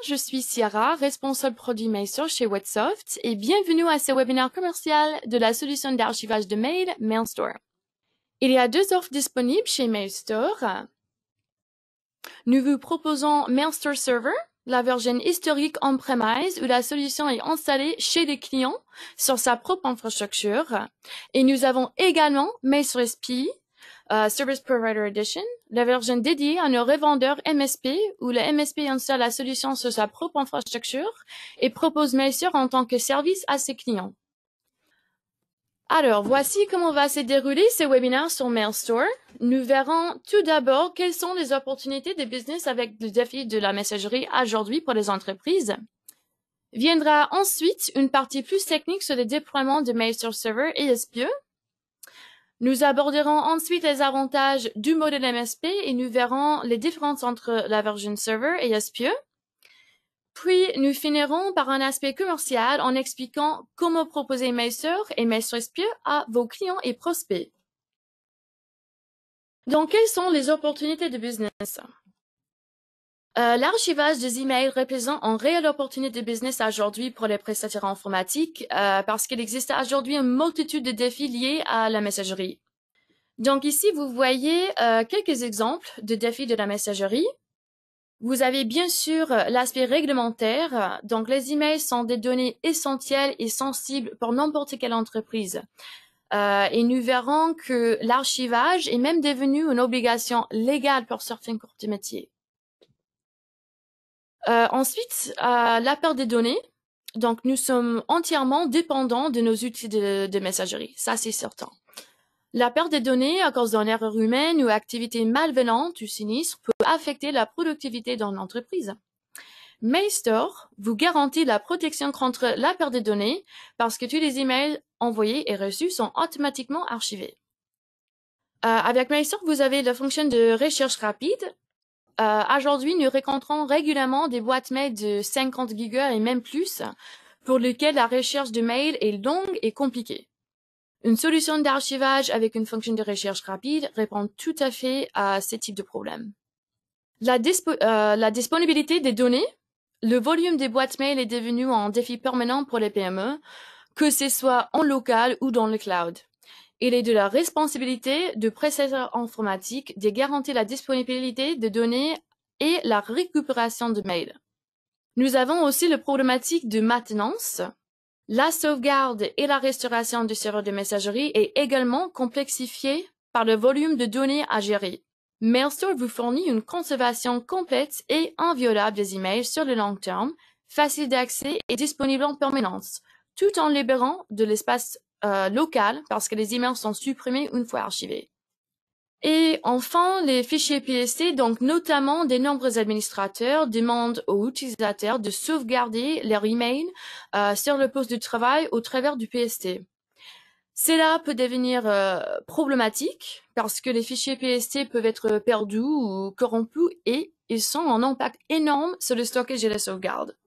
je suis Ciara, responsable produit MailStore chez Whatsoft et bienvenue à ce webinaire commercial de la solution d'archivage de mail MailStore. Il y a deux offres disponibles chez MailStore. Nous vous proposons MailStore Server, la version historique on-premise où la solution est installée chez le client sur sa propre infrastructure. Et nous avons également MailStore SP, Service Provider Edition, la version dédiée à nos revendeurs MSP où le MSP installe la solution sur sa propre infrastructure et propose MailStore en tant que service à ses clients. Alors, voici comment va se dérouler ce webinaire sur MailStore. Nous verrons tout d'abord quelles sont les opportunités de business avec le défi de la messagerie aujourd'hui pour les entreprises. Viendra ensuite une partie plus technique sur le déploiement de MailStore Server et SPE. Nous aborderons ensuite les avantages du modèle MSP et nous verrons les différences entre la version Server et SPE. Puis, nous finirons par un aspect commercial en expliquant comment proposer MailStore et MailStore SPE à vos clients et prospects. Donc, quelles sont les opportunités de business? L'archivage des emails représente une réelle opportunité de business aujourd'hui pour les prestataires informatiques parce qu'il existe aujourd'hui une multitude de défis liés à la messagerie. Donc ici, vous voyez quelques exemples de défis de la messagerie. Vous avez bien sûr l'aspect réglementaire. Donc les emails sont des données essentielles et sensibles pour n'importe quelle entreprise. Et nous verrons que l'archivage est même devenu une obligation légale pour certains corps de métier. Ensuite, la perte des données. Donc, nous sommes entièrement dépendants de nos outils de messagerie. Ça, c'est certain. La perte des données à cause d'une erreur humaine ou activité malveillante ou sinistre peut affecter la productivité dans l'entreprise. MailStore vous garantit la protection contre la perte des données parce que tous les emails envoyés et reçus sont automatiquement archivés. Avec MailStore, vous avez la fonction de recherche rapide. Aujourd'hui, nous rencontrons régulièrement des boîtes mail de 50 gigas et même plus, pour lesquelles la recherche de mail est longue et compliquée. Une solution d'archivage avec une fonction de recherche rapide répond tout à fait à ce type de problème. La disponibilité des données, le volume des boîtes mail est devenu un défi permanent pour les PME, que ce soit en local ou dans le cloud. Il est de la responsabilité du prestataire informatique de garantir la disponibilité de données et la récupération de mails. Nous avons aussi la problématique de maintenance. La sauvegarde et la restauration du serveur de messagerie est également complexifiée par le volume de données à gérer. MailStore vous fournit une conservation complète et inviolable des emails sur le long terme, facile d'accès et disponible en permanence, tout en libérant de l'espace local parce que les emails sont supprimés une fois archivés. Et enfin, les fichiers PST, donc notamment des nombreux administrateurs, demandent aux utilisateurs de sauvegarder leur email sur le poste de travail au travers du PST. Cela peut devenir problématique parce que les fichiers PST peuvent être perdus ou corrompus et ils ont un impact énorme sur le stockage et la sauvegarde.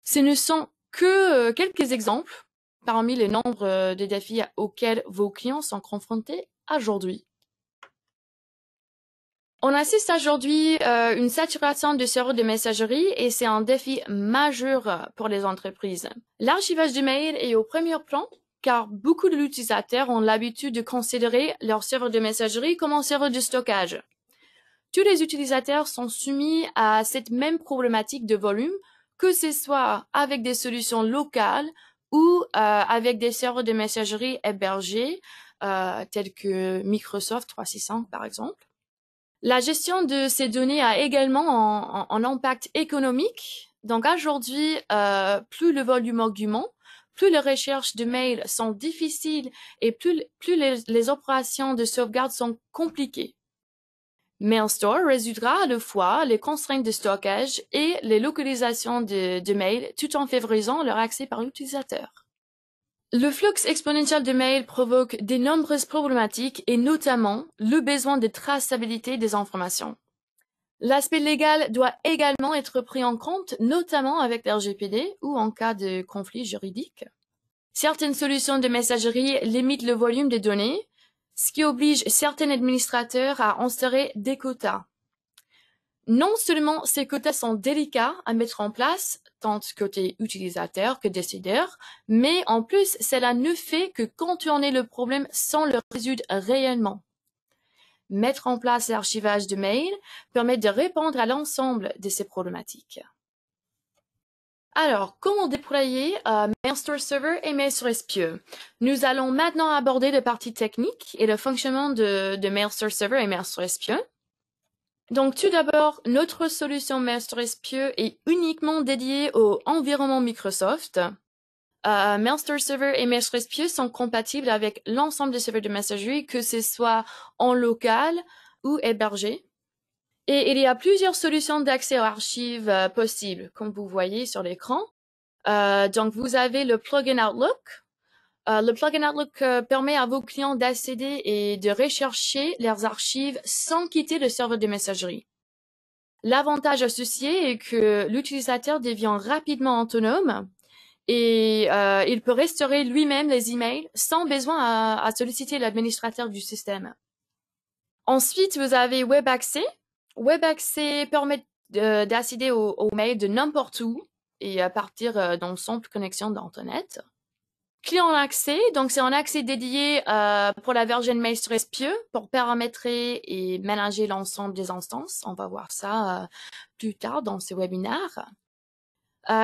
Ce ne sont que quelques exemples parmi les nombres de défis auxquels vos clients sont confrontés aujourd'hui. On assiste aujourd'hui à une saturation de serveurs de messagerie et c'est un défi majeur pour les entreprises. L'archivage du mail est au premier plan car beaucoup de l'utilisateur ont l'habitude de considérer leur serveur de messagerie comme un serveur de stockage. Tous les utilisateurs sont soumis à cette même problématique de volume, que ce soit avec des solutions locales ou avec des serveurs de messagerie hébergés, tels que Microsoft 365 par exemple. La gestion de ces données a également un impact économique. Donc aujourd'hui, plus le volume augmente, plus les recherches de mails sont difficiles et plus les opérations de sauvegarde sont compliquées. MailStore résoudra à la fois les contraintes de stockage et les localisations de mails tout en favorisant leur accès par l'utilisateur. Le flux exponentiel de mails provoque de nombreuses problématiques et notamment le besoin de traçabilité des informations. L'aspect légal doit également être pris en compte, notamment avec l'RGPD ou en cas de conflit juridique. Certaines solutions de messagerie limitent le volume des données, ce qui oblige certains administrateurs à instaurer des quotas. Non seulement ces quotas sont délicats à mettre en place, tant côté utilisateur que décideur, mais en plus, cela ne fait que contourner le problème sans le résoudre réellement. Mettre en place l'archivage de mails permet de répondre à l'ensemble de ces problématiques. Alors, comment déployer Mailstore Server et Mailstore SPE? Nous allons maintenant aborder la partie technique et le fonctionnement de Mailstore Server et Mailstore SPE. Donc, tout d'abord, notre solution Mailstore SPE est uniquement dédiée au environnement Microsoft. Mailstore Server et Mailstore SPE sont compatibles avec l'ensemble des serveurs de messagerie, que ce soit en local ou hébergé. Et il y a plusieurs solutions d'accès aux archives possibles, comme vous voyez sur l'écran. Donc, vous avez le plugin Outlook. Le plugin Outlook permet à vos clients d'accéder et de rechercher leurs archives sans quitter le serveur de messagerie. L'avantage associé est que l'utilisateur devient rapidement autonome et il peut restaurer lui-même les emails sans besoin à solliciter l'administrateur du système. Ensuite, vous avez WebAccess. WebAccess permet d'accéder aux mails de n'importe où et à partir d'une simple connexion d'Internet. Client accès, donc c'est un accès dédié pour la version Mailstore SPE pour paramétrer et manager l'ensemble des instances. On va voir ça plus tard dans ce webinaire.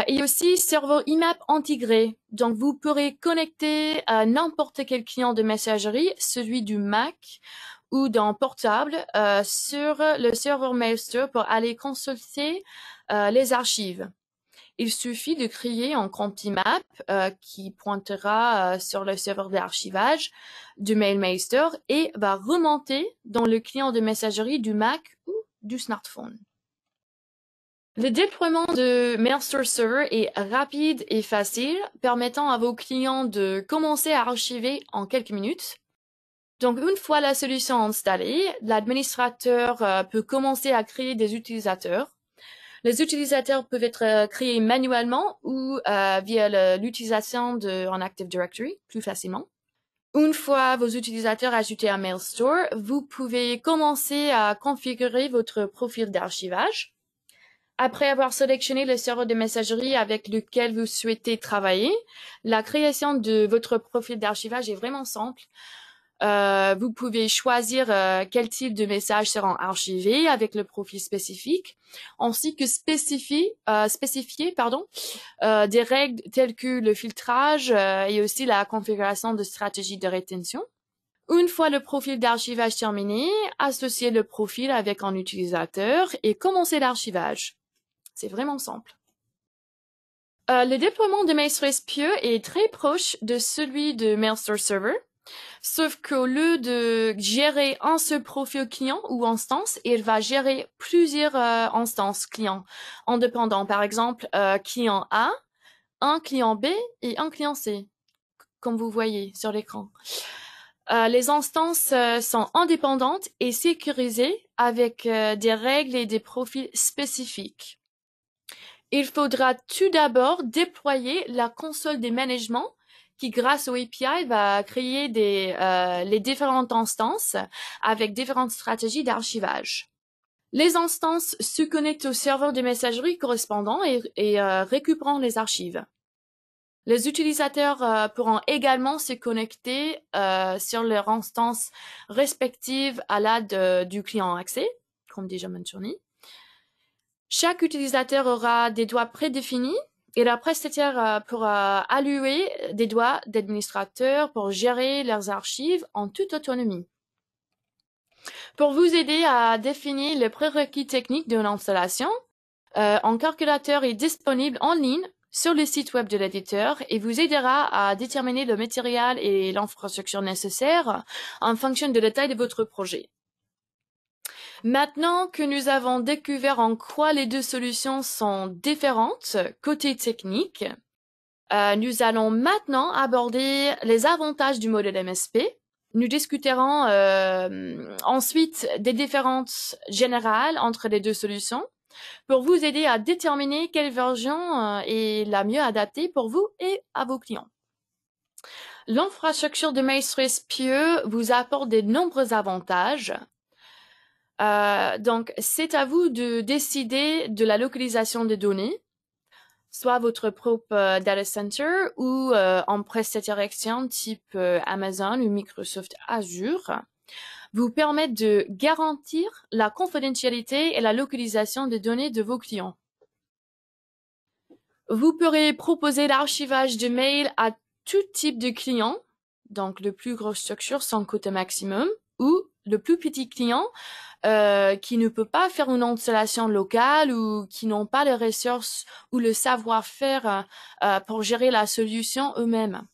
Et aussi serveur IMAP intégré. Donc vous pourrez connecter n'importe quel client de messagerie, celui du Mac ou d'un portable sur le serveur Mailstore pour aller consulter les archives. Il suffit de créer un compte IMAP qui pointera sur le serveur d'archivage du mail Mailstore et va remonter dans le client de messagerie du Mac ou du smartphone. Le déploiement de Mailstore Server est rapide et facile, permettant à vos clients de commencer à archiver en quelques minutes. Donc, une fois la solution installée, l'administrateur peut commencer à créer des utilisateurs. Les utilisateurs peuvent être créés manuellement ou via l'utilisation d'un Active Directory, plus facilement. Une fois vos utilisateurs ajoutés à Mailstore, vous pouvez commencer à configurer votre profil d'archivage. Après avoir sélectionné le serveur de messagerie avec lequel vous souhaitez travailler, la création de votre profil d'archivage est vraiment simple. Vous pouvez choisir quel type de messages seront archivés avec le profil spécifique, ainsi que spécifier des règles telles que le filtrage et aussi la configuration de stratégies de rétention. Une fois le profil d'archivage terminé, associez le profil avec un utilisateur et commencez l'archivage. C'est vraiment simple. Le déploiement de Mailstore SPE est très proche de celui de Mailstore Server. Sauf qu'au lieu de gérer un seul profil client ou instance, il va gérer plusieurs instances clients indépendants. Par exemple, client A, un client B et un client C, comme vous voyez sur l'écran. Les instances sont indépendantes et sécurisées avec des règles et des profils spécifiques. Il faudra tout d'abord déployer la console des managements qui, grâce au API, va créer les différentes instances avec différentes stratégies d'archivage. Les instances se connectent au serveur de messagerie correspondant et récupérant les archives. Les utilisateurs pourront également se connecter sur leur instance respective à l'aide du client accès, comme déjà mentionné. Chaque utilisateur aura des droits prédéfinis et le prestataire pourra allouer des droits d'administrateur pour gérer leurs archives en toute autonomie. Pour vous aider à définir les prérequis techniques de l'installation, un calculateur est disponible en ligne sur le site web de l'éditeur et vous aidera à déterminer le matériel et l'infrastructure nécessaires en fonction de la taille de votre projet. Maintenant que nous avons découvert en quoi les deux solutions sont différentes côté technique, nous allons maintenant aborder les avantages du modèle MSP. Nous discuterons ensuite des différences générales entre les deux solutions pour vous aider à déterminer quelle version est la mieux adaptée pour vous et à vos clients. L'infrastructure de Mailstore SPE vous apporte de nombreux avantages. Donc, c'est à vous de décider de la localisation des données, soit votre propre data center ou en prestataire externe type Amazon ou Microsoft Azure, vous permettent de garantir la confidentialité et la localisation des données de vos clients. Vous pourrez proposer l'archivage de mails à tout type de client, donc le plus gros structure sans coût maximum, ou le plus petit client qui ne peut pas faire une installation locale ou qui n'ont pas les ressources ou le savoir-faire pour gérer la solution eux-mêmes.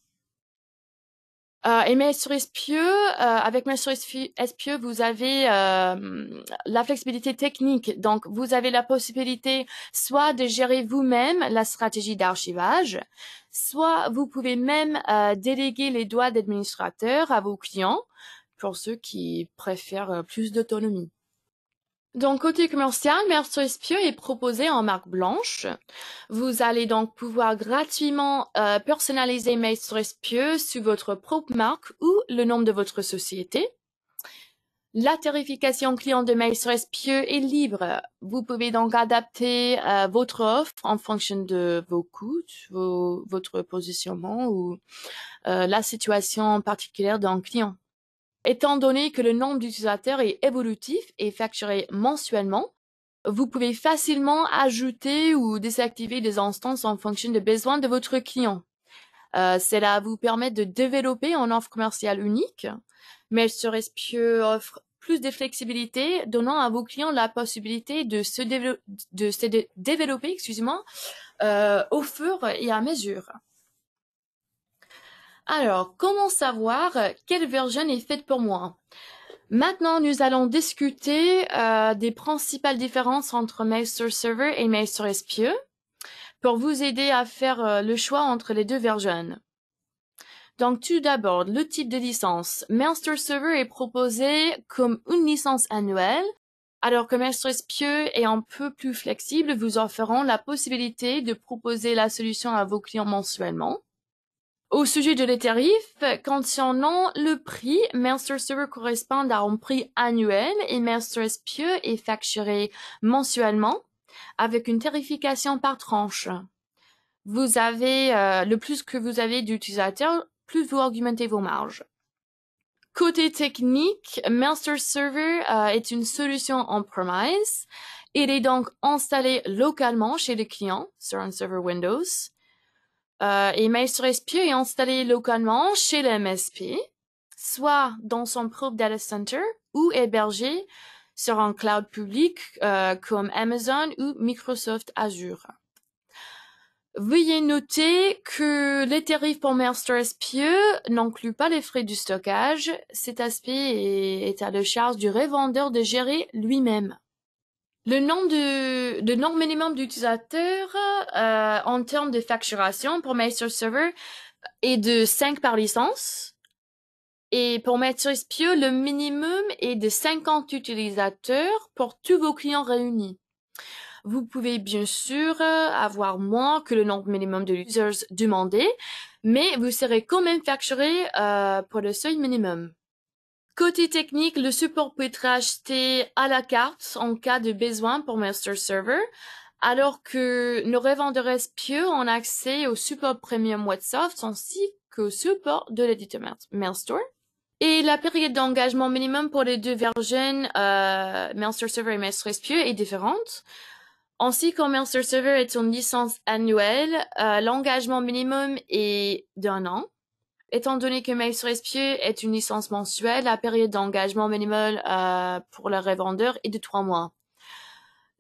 Et sur SPIE, avec sur SPIE, vous avez la flexibilité technique. Donc, vous avez la possibilité soit de gérer vous-même la stratégie d'archivage, soit vous pouvez même déléguer les droits d'administrateur à vos clients pour ceux qui préfèrent plus d'autonomie. Donc, côté commercial, Master SPIE est proposé en marque blanche. Vous allez donc pouvoir gratuitement personnaliser Master SPIE sous votre propre marque ou le nom de votre société. La tarification client de Master SPIE est libre. Vous pouvez donc adapter votre offre en fonction de vos coûts, votre positionnement ou la situation particulière d'un client. Étant donné que le nombre d'utilisateurs est évolutif et facturé mensuellement, vous pouvez facilement ajouter ou désactiver des instances en fonction des besoins de votre client. Cela vous permet de développer une offre commerciale unique, mais SPIE offre plus de flexibilité, donnant à vos clients la possibilité de se développer, au fur et à mesure. Alors, comment savoir quelle version est faite pour moi? Maintenant, nous allons discuter des principales différences entre Master Server et Master SPIE pour vous aider à faire le choix entre les deux versions. Donc, tout d'abord, le type de licence. Master Server est proposé comme une licence annuelle, alors que Master SPIE est un peu plus flexible, vous offrant la possibilité de proposer la solution à vos clients mensuellement. Au sujet de les tarifs, concernant le prix, Master Server correspond à un prix annuel et Master SPIE est facturé mensuellement avec une tarification par tranche. Vous avez, le plus que vous avez d'utilisateurs, plus vous augmentez vos marges. Côté technique, Master Server est une solution on-premise. Il est donc installé localement chez le client sur un serveur Windows. Et Master SPIE est installé localement chez le MSP, soit dans son propre data center ou hébergé sur un cloud public comme Amazon ou Microsoft Azure. Veuillez noter que les tarifs pour Master SPIE n'incluent pas les frais du stockage. Cet aspect est à la charge du revendeur de gérer lui-même. Le nombre minimum d'utilisateurs en termes de facturation pour Master Server est de 5 par licence. Et pour Master SPIE, le minimum est de 50 utilisateurs pour tous vos clients réunis. Vous pouvez bien sûr avoir moins que le nombre minimum de users demandé, mais vous serez quand même facturé pour le seuil minimum. Côté technique, le support peut être acheté à la carte en cas de besoin pour Master Server, alors que nos revendeurs SPIE ont accès au support Premium Whatsoft ainsi qu'au support de l'éditeur Mailstore. Et la période d'engagement minimum pour les deux versions Master Server et Master SPIE est différente. Ainsi qu'en Master Server est une licence annuelle, l'engagement minimum est d'1 an. Étant donné que Master SPIE est une licence mensuelle, la période d'engagement minimale pour le revendeur est de 3 mois.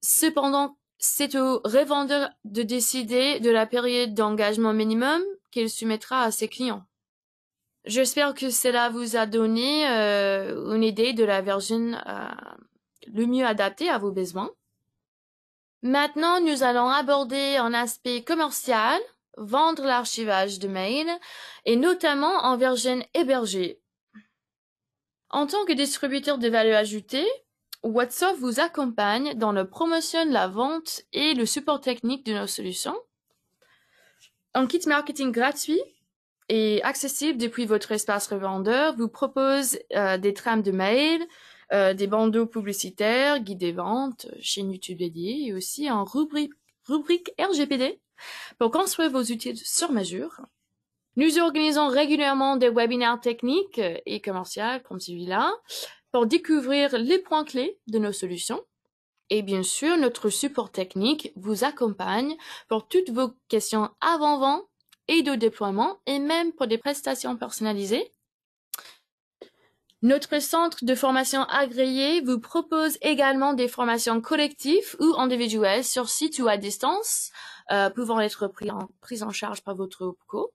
Cependant, c'est au revendeur de décider de la période d'engagement minimum qu'il soumettra à ses clients. J'espère que cela vous a donné une idée de la version le mieux adaptée à vos besoins. Maintenant, nous allons aborder un aspect commercial, vendre l'archivage de mails, et notamment en version hébergée. En tant que distributeur de valeur ajoutée, Whatsoft vous accompagne dans la promotion, la vente et le support technique de nos solutions. Un kit marketing gratuit et accessible depuis votre espace revendeur vous propose des trames de mails, des bandeaux publicitaires, guides des ventes, chaîne YouTube dédiée et aussi un rubrique RGPD pour construire vos outils sur mesure. Nous organisons régulièrement des webinaires techniques et commerciaux comme celui-là pour découvrir les points clés de nos solutions. Et bien sûr, notre support technique vous accompagne pour toutes vos questions avant-vente et de déploiement et même pour des prestations personnalisées. Notre centre de formation agréé vous propose également des formations collectives ou individuelles sur site ou à distance, pouvant être prises en charge par votre OPCO.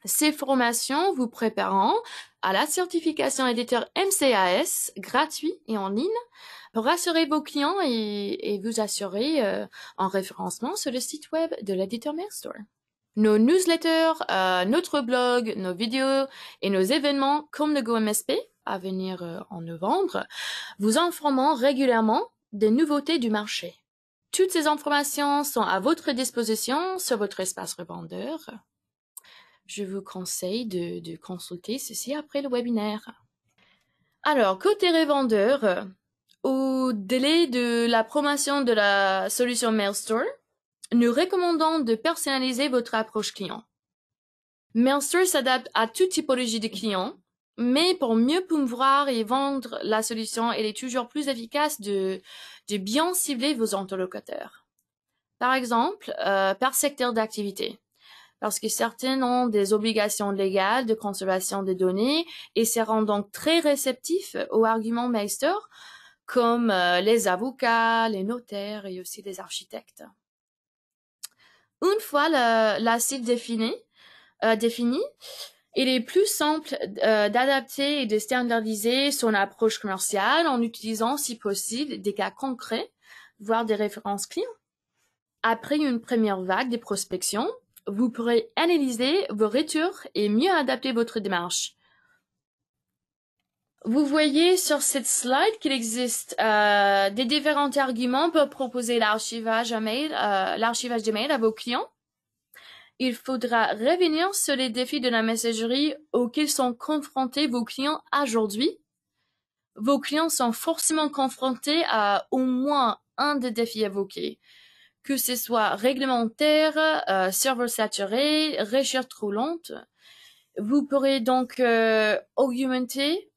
Ces formations vous prépareront à la certification éditeur MCAS gratuit et en ligne pour rassurer vos clients et vous assurer en référencement sur le site web de l'éditeur Mailstore. Nos newsletters, notre blog, nos vidéos et nos événements comme le GoMSP à venir en novembre vous informeront régulièrement des nouveautés du marché. Toutes ces informations sont à votre disposition sur votre espace revendeur. Je vous conseille de consulter ceci après le webinaire. Alors, côté revendeur, au délai de la promotion de la solution Mailstore, nous recommandons de personnaliser votre approche client. Mailstore s'adapte à toute typologie de clients, mais pour mieux promouvoir et vendre la solution, il est toujours plus efficace de bien cibler vos interlocuteurs. Par exemple, par secteur d'activité. Parce que certains ont des obligations légales de conservation des données et seront donc très réceptifs aux arguments Mailstore, comme les avocats, les notaires et aussi les architectes. Une fois la cible définie, il est plus simple d'adapter et de standardiser son approche commerciale en utilisant, si possible, des cas concrets, voire des références clients. Après une première vague de prospection, vous pourrez analyser vos retours et mieux adapter votre démarche. Vous voyez sur cette slide qu'il existe des différents arguments pour proposer l'archivage de mail à vos clients. Il faudra revenir sur les défis de la messagerie auxquels sont confrontés vos clients aujourd'hui. Vos clients sont forcément confrontés à au moins un des défis évoqués, que ce soit réglementaire, serveur saturé, recherche trop lente. Vous pourrez donc argumenter,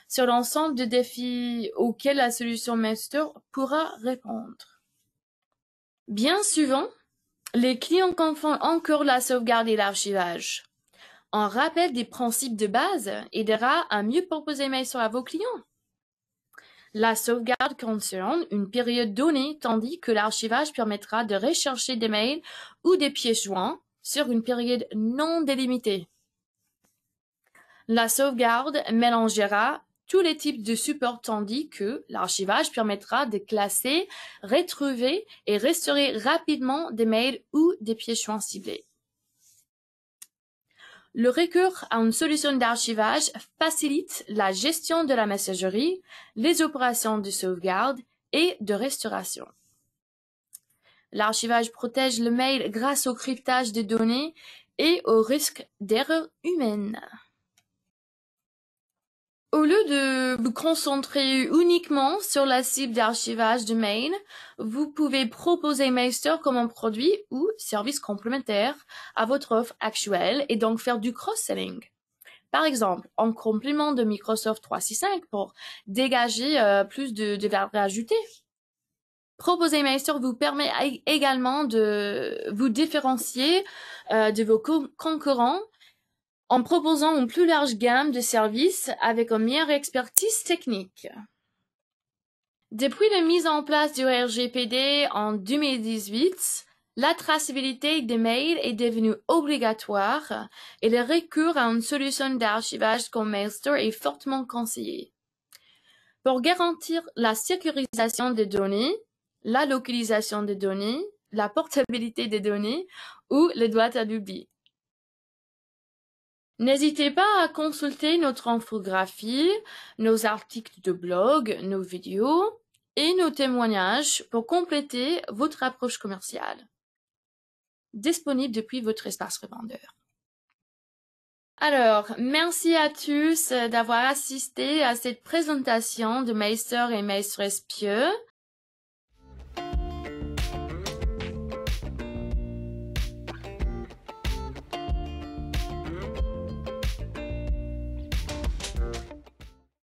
sur l'ensemble des défis auxquels la solution Mailstore pourra répondre. Bien souvent, les clients confondent encore la sauvegarde et l'archivage. Un rappel des principes de base aidera à mieux proposer Mailstore à vos clients. La sauvegarde concerne une période donnée, tandis que l'archivage permettra de rechercher des mails ou des pièces jointes sur une période non délimitée. La sauvegarde mélangera tous les types de supports tandis que l'archivage permettra de classer, retrouver et restaurer rapidement des mails ou des pièces jointes ciblées. Le recours à une solution d'archivage facilite la gestion de la messagerie, les opérations de sauvegarde et de restauration. L'archivage protège le mail grâce au cryptage des données et au risque d'erreurs humaines. Au lieu de vous concentrer uniquement sur la cible d'archivage de mail, vous pouvez proposer Mailstore comme un produit ou service complémentaire à votre offre actuelle et donc faire du cross-selling. Par exemple, en complément de Microsoft 365 pour dégager plus de valeur ajoutée. Proposer Mailstore vous permet également de vous différencier de vos concurrents en proposant une plus large gamme de services avec une meilleure expertise technique. Depuis la mise en place du RGPD en 2018, la traçabilité des mails est devenue obligatoire et le recours à une solution d'archivage comme Mailstore est fortement conseillé. Pour garantir la sécurisation des données, la localisation des données, la portabilité des données ou le droit à l'oubli. N'hésitez pas à consulter notre infographie, nos articles de blog, nos vidéos et nos témoignages pour compléter votre approche commerciale. Disponible depuis votre espace revendeur. Alors, merci à tous d'avoir assisté à cette présentation de Meister et Maîtresse Pieux.